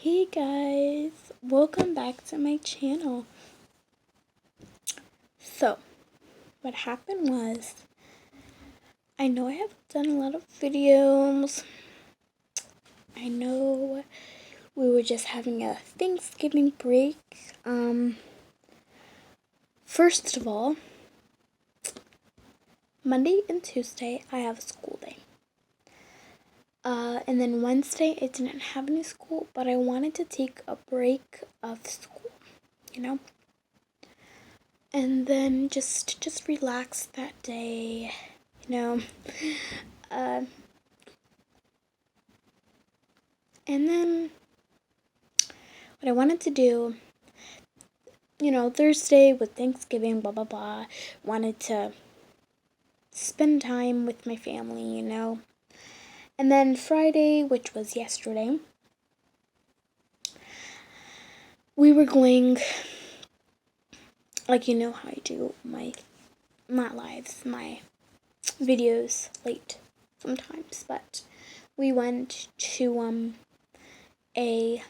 Hey guys, welcome back to my channel. So, what happened was, I know I have done a lot of videos. I know we were just having a Thanksgiving break. First of all, Monday and Tuesday I have a school day. And then Wednesday I didn't have any school, but I wanted to take a break of school, and then just relax that day, and then what I wanted to do, Thursday with Thanksgiving, blah blah blah, wanted to spend time with my family, and then Friday, which was yesterday, we were going, like, how I do my videos late sometimes, but we went to a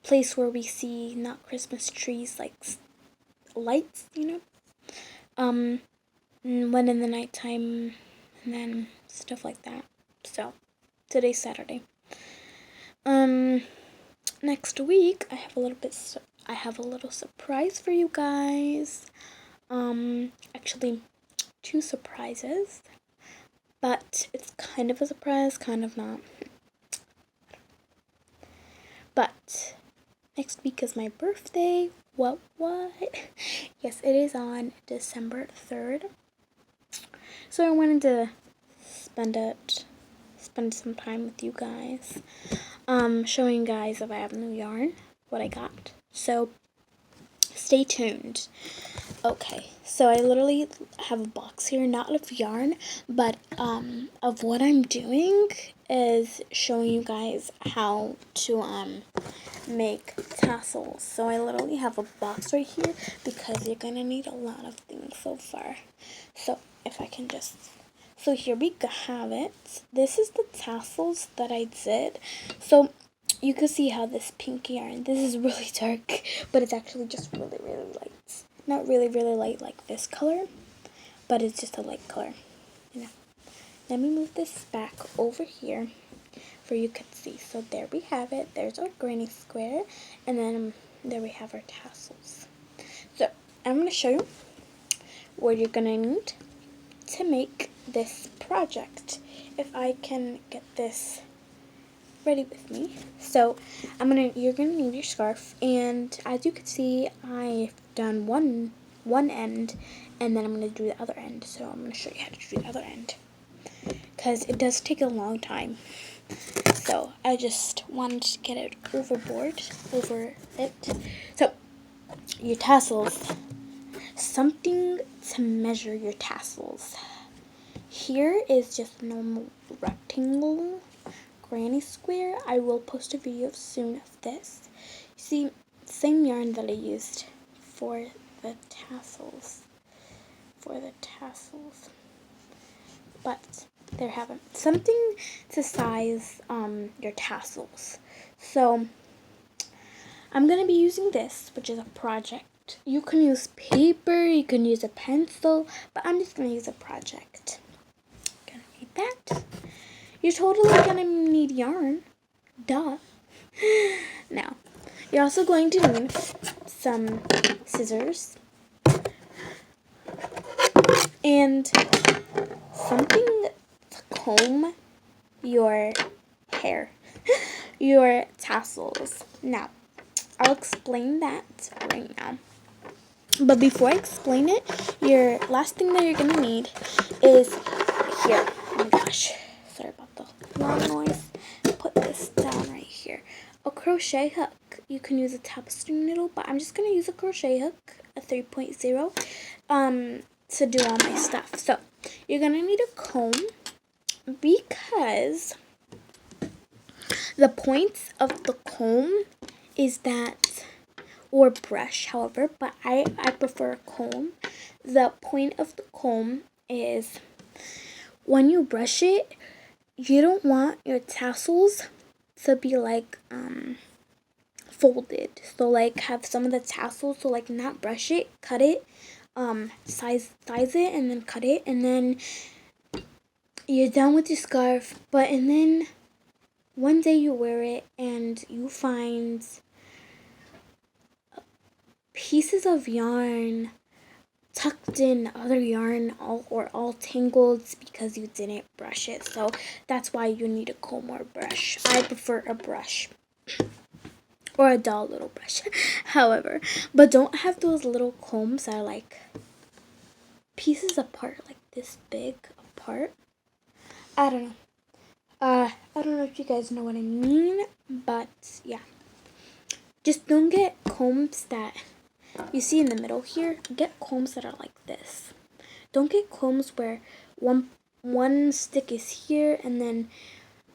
place where we see not Christmas trees, like lights, when in the nighttime, and then stuff like that. So today's Saturday. Next week I have a little surprise for you guys. Actually, two surprises, but it's kind of a surprise, kind of not. But next week is my birthday. What? Yes, it is on December 3rd. So I wanted to spend some time with you guys. Showing you guys if I have new yarn, what I got. So stay tuned. Okay, so I literally have a box here, not of yarn, but of what I'm doing is showing you guys how to make tassels. So I literally have a box right here because you're gonna need a lot of things so far. So if I can just, so here we have it. This is the tassels that I did. So you can see how this pink yarn, this is really dark, but it's actually just really, really light. Not really, really light like this color, but it's just a light color. Let me move this back over here for you can see. So there we have it. There's our granny square, and then there we have our tassels. So I'm going to show you what you're going to need to make this project. If I can get this ready with me. So you're gonna need your scarf, and as you can see, I've done one end, and then I'm gonna do the other end. So I'm gonna show you how to do the other end because it does take a long time. So I just wanted to get it over it. So your tassels, something to measure your tassels. Here is just a normal rectangle granny square. I will post a video soon of this. You see, same yarn that I used for the tassels. But there haven't something to size your tassels. So I'm gonna be using this, which is a project. You can use paper, you can use a pencil, but I'm just gonna use a project. Gonna need that. You're totally gonna need yarn. Duh. Now, you're also going to need some scissors and something to comb your hair, your tassels. Now, I'll explain that right now. But before I explain it, your last thing that you're gonna need is here. Oh my gosh. Sorry about the loud noise. Put this down right here. A crochet hook. You can use a tapestry needle, but I'm just going to use a crochet hook, a 3.0, to do all my stuff. So you're going to need a comb because the point of the comb is that, or brush, however, but I prefer a comb. The point of the comb is when you brush it, you don't want your tassels to be like folded. So like have some of the tassels, so like not brush it, cut it, size it, and then cut it, and then you're done with your scarf. And then one day you wear it and you find pieces of yarn tucked in other yarn, all tangled because you didn't brush it. So that's why you need a comb or a brush. I prefer a brush or a dull little brush. However, but don't have those little combs that are like pieces apart, like this big apart. I don't know. I don't know if you guys know what I mean, but yeah. Just don't get combs that you see in the middle here. Get combs that are like this. Don't get combs where one stick is here and then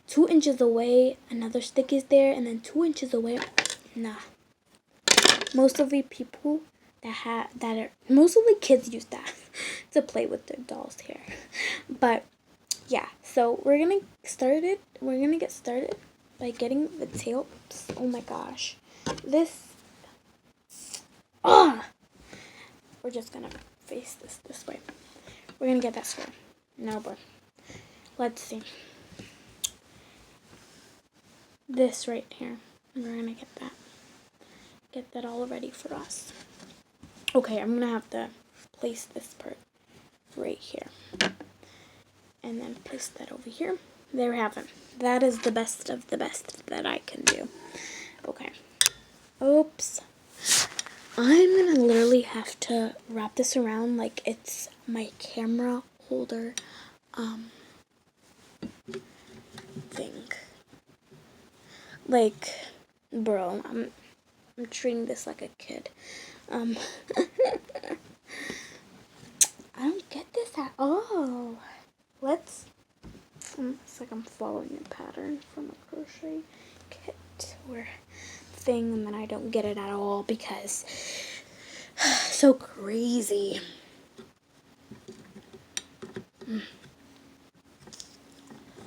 2 inches away another stick is there, and then 2 inches away. Nah. Most of the people mostly kids use that to play with their doll's hair. But yeah, so we're gonna get started by getting the tail. Oh my gosh, we're just gonna face this way. We're gonna get that square. No, but let's see. This right here. We're gonna get that all ready for us. Okay, I'm gonna have to place this part right here. And then place that over here. There we have it. That is the best of the best that I can do. Okay. Oops. I'm gonna literally have to wrap this around like it's my camera holder thing. Like, bro, I'm treating this like a kid. I don't get this at all. It's like I'm following a pattern from a crochet kit or thing, and then I don't get it at all because so crazy.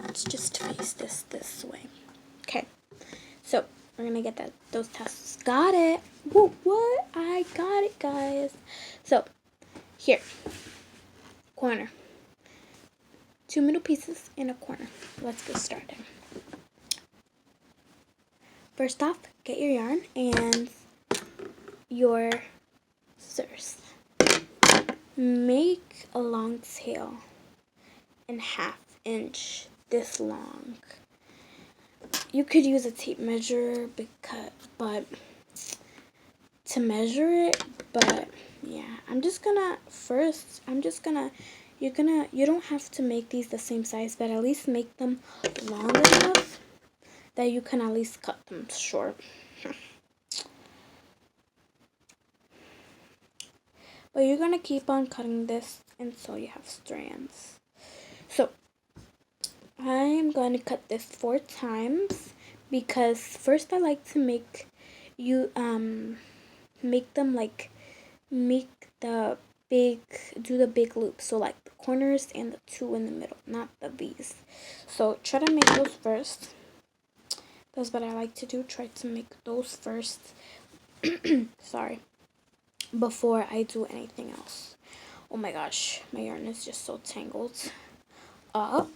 Let's just face this way. Okay, so we're gonna get those tassels. Got it. What? I got it, guys. So here, corner. 2 middle pieces in a corner. Let's get started. First off, get your yarn and your scissors. Make a long tail and 1/2 inch this long. You could use a tape measure to measure it, but yeah, you don't have to make these the same size, but at least make them long enough that you can at least cut them short. But you're gonna keep on cutting this until you have strands. So I'm going to cut this 4 times because first I like to make do the big loop. So like the corners and the 2 in the middle, not the V's. So try to make those first. That's what I like to do. Try to make those first. Sorry. Before I do anything else. Oh my gosh, my yarn is just so tangled up.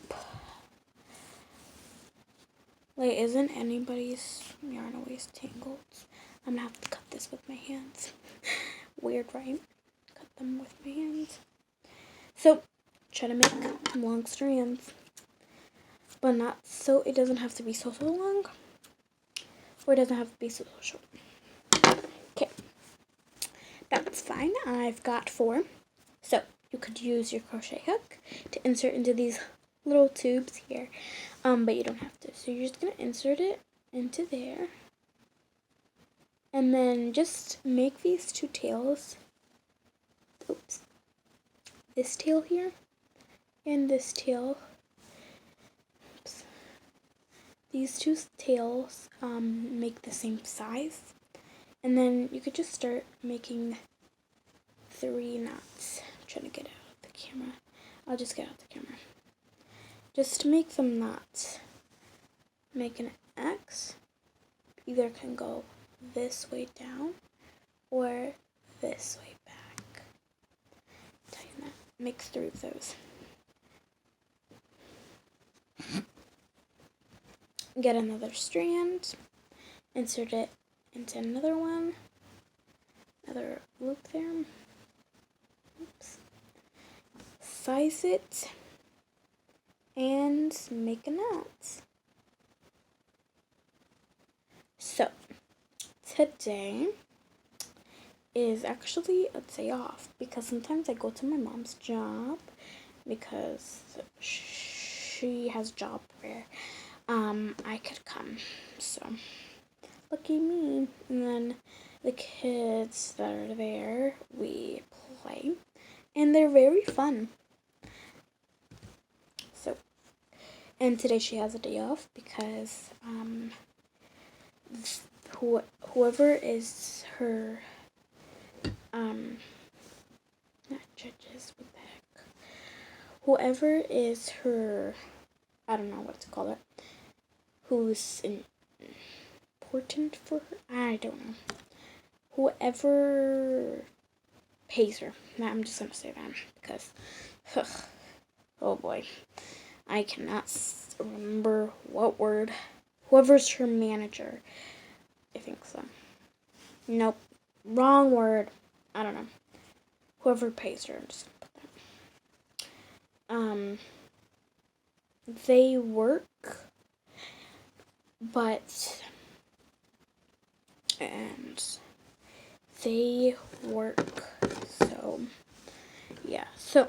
Like, isn't anybody's yarn always tangled? I'm gonna have to cut this with my hands. Weird, right? Cut them with my hands. So, try to make long strands. But not so, it doesn't have to be so long. Or it doesn't have to be so short. Okay. That's fine. I've got 4. So, you could use your crochet hook to insert into these little tubes here. But you don't have to. So you're just going to insert it into there. And then just make these 2 tails. Oops. This tail here and this tail. Oops. These 2 tails make the same size. And then you could just start making 3 knots. I'm trying to get out of the camera. I'll just get out the camera. Just make them knots. Making it X either can go this way down or this way back. Tighten that. Mix three of those. Get another strand, insert it into another one, another loop there. Oops. Size it and make a knot. So today is actually a day off because sometimes I go to my mom's job because she has a job where I could come. So lucky me. And then the kids that are there, we play and they're very fun. So, and today she has a day off because whoever is her not judges, what the heck, whoever is her, I don't know what to call it, who's important for her, I don't know, whoever pays her. Now I'm just gonna say that because oh boy, I cannot remember what word. Whoever's her manager, I think so. Nope, wrong word. I don't know. Whoever pays her, I'm just gonna put that. They work, so yeah. So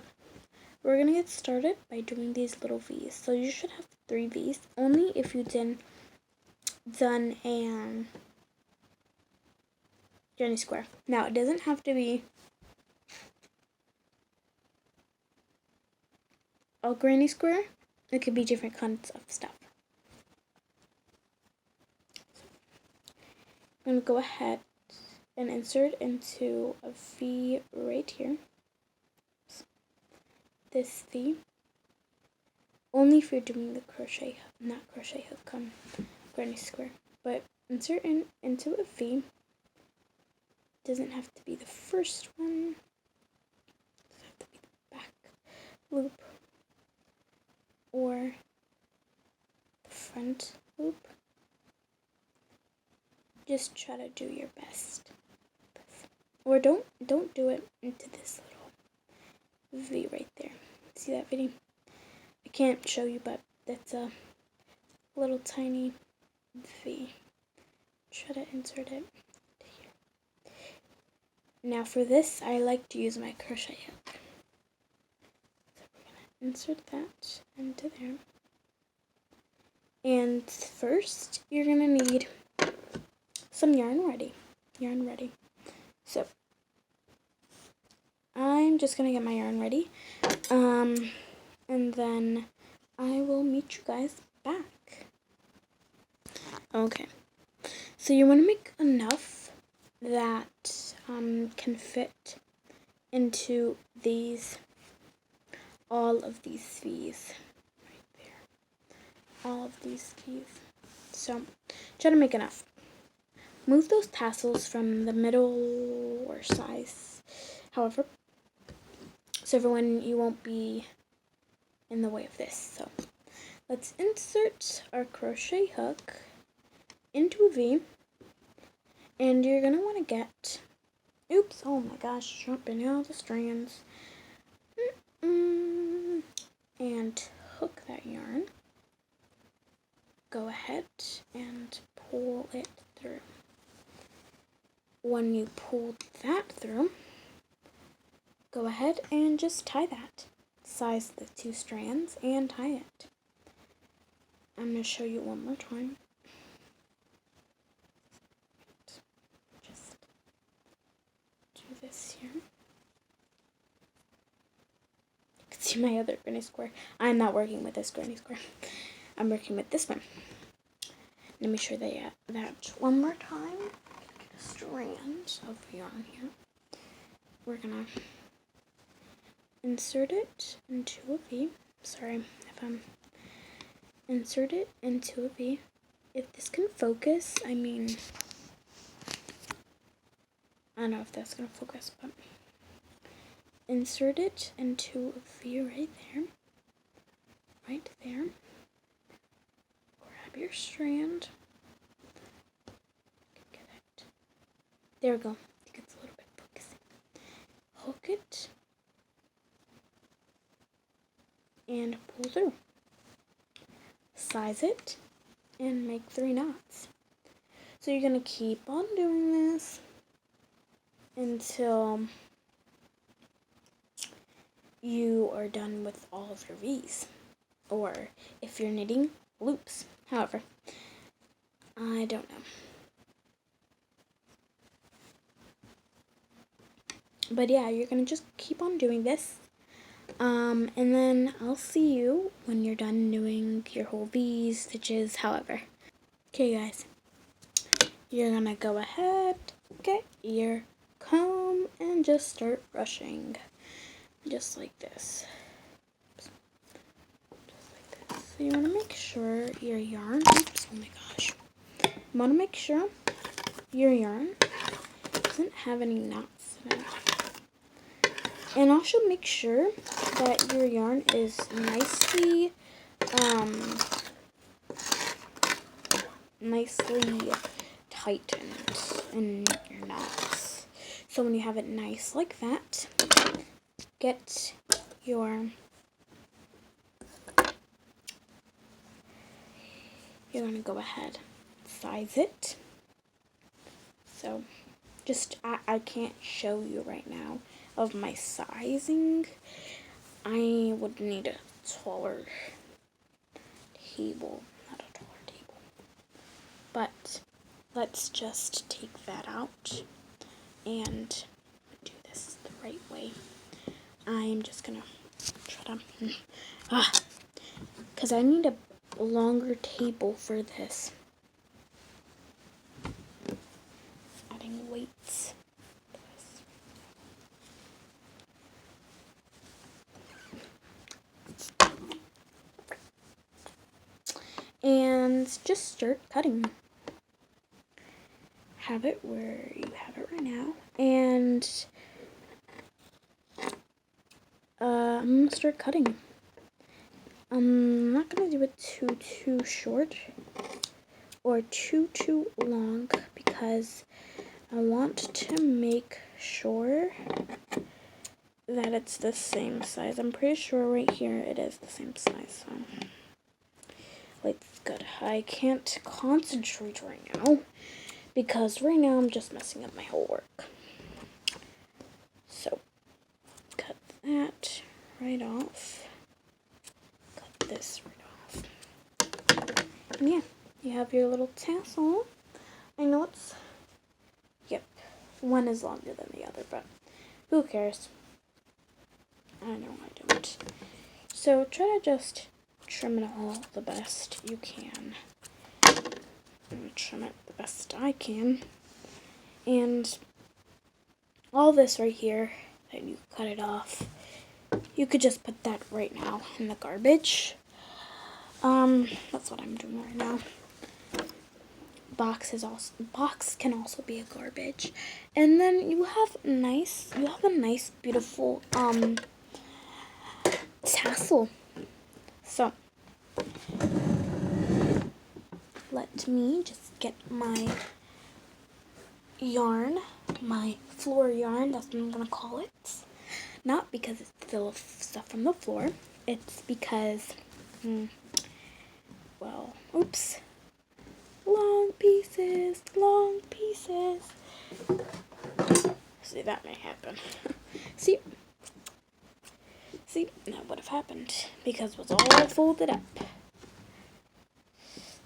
we're gonna get started by doing these little V's. So you should have 3 V's, only if you done an granny square. Now it doesn't have to be a granny square. It could be different kinds of stuff. I'm gonna go ahead and insert into a V right here. This V. Only if you're doing the crochet, not crochet hook, granny square. But insert into a V. Doesn't have to be the first one. Doesn't have to be the back loop or the front loop. Just try to do your best. Or don't do it into this little V right there. See that video? I can't show you, but that's a little tiny V. Try to insert it here. Now for this, I like to use my crochet hook. So we're gonna insert that into there. And first, you're gonna need some yarn ready. So I'm just gonna get my yarn ready, and then I will meet you guys back. Okay, so you want to make enough that can fit into all of these V's right there. All of these V's. So try to make enough. Move those tassels from the middle or size, however, so everyone, you won't be in the way of this. So let's insert our crochet hook into a V, and you're gonna want to get, oops, oh my gosh, jumping out the strands, and hook that yarn. Go ahead and pull it through. When you pull that through, go ahead and just tie that. Size the 2 strands and tie it. I'm going to show you one more time. Just do this here. You can see my other granny square. I'm not working with this granny square. I'm working with this one. Let me show you that one more time. Get a strand of yarn here. We're going to insert it into a V. Sorry if I'm insert it into a V. if this can focus, I mean, I don't know if that's going to focus, but insert it into a V right there. Right there. Grab your strand. Get it. There we go. I think it's a little bit focusing. Hook it. And pull through. Size it. And make 3 knots. So you're going to keep on doing this until you are done with all of your V's. Or if you're knitting, loops. However, I don't know. But yeah, you're going to just keep on doing this. And then I'll see you when you're done doing your whole V's, stitches, however. Okay, guys. You're going to go ahead, get your comb, and just start brushing. Just like this. So you want to make sure your yarn, oops, oh my gosh. You want to make sure your yarn doesn't have any knots in it. And also make sure that your yarn is nicely tightened in your knots. So when you have it nice like that, get your, you're going to go ahead, size it. So just, I can't show you right now of my sizing. I would need a taller table, not a taller table. But let's just take that out and do this the right way. I'm just gonna try to, because I need a longer table for this. Adding weights. And just start cutting. Have it where you have it right now. And I'm going to start cutting. I'm not going to do it too short or too long because I want to make sure that it's the same size. I'm pretty sure right here it is the same size. So it's good. I can't concentrate right now because right now I'm just messing up my whole work. So cut that right off. Cut this right off. And yeah, you have your little tassel. I know it's, yep, one is longer than the other, but who cares? I know I don't. So try to just trim it all the best you can. I'm going to trim it the best I can. And all this right here, that you cut it off, you could just put that right now in the garbage. That's what I'm doing right now. Box can also be a garbage. And then you have a nice beautiful tassel. So let me just get my yarn, my floor yarn, that's what I'm gonna call it. Not because it's full of stuff from the floor, it's because, well, oops, long pieces. See, that may happen. See, that would have happened because it was all folded up.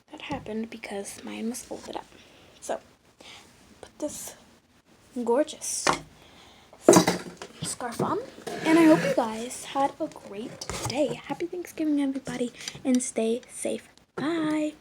That happened because mine was folded up. So, put this gorgeous scarf on. And I hope you guys had a great day. Happy Thanksgiving, everybody, and stay safe. Bye.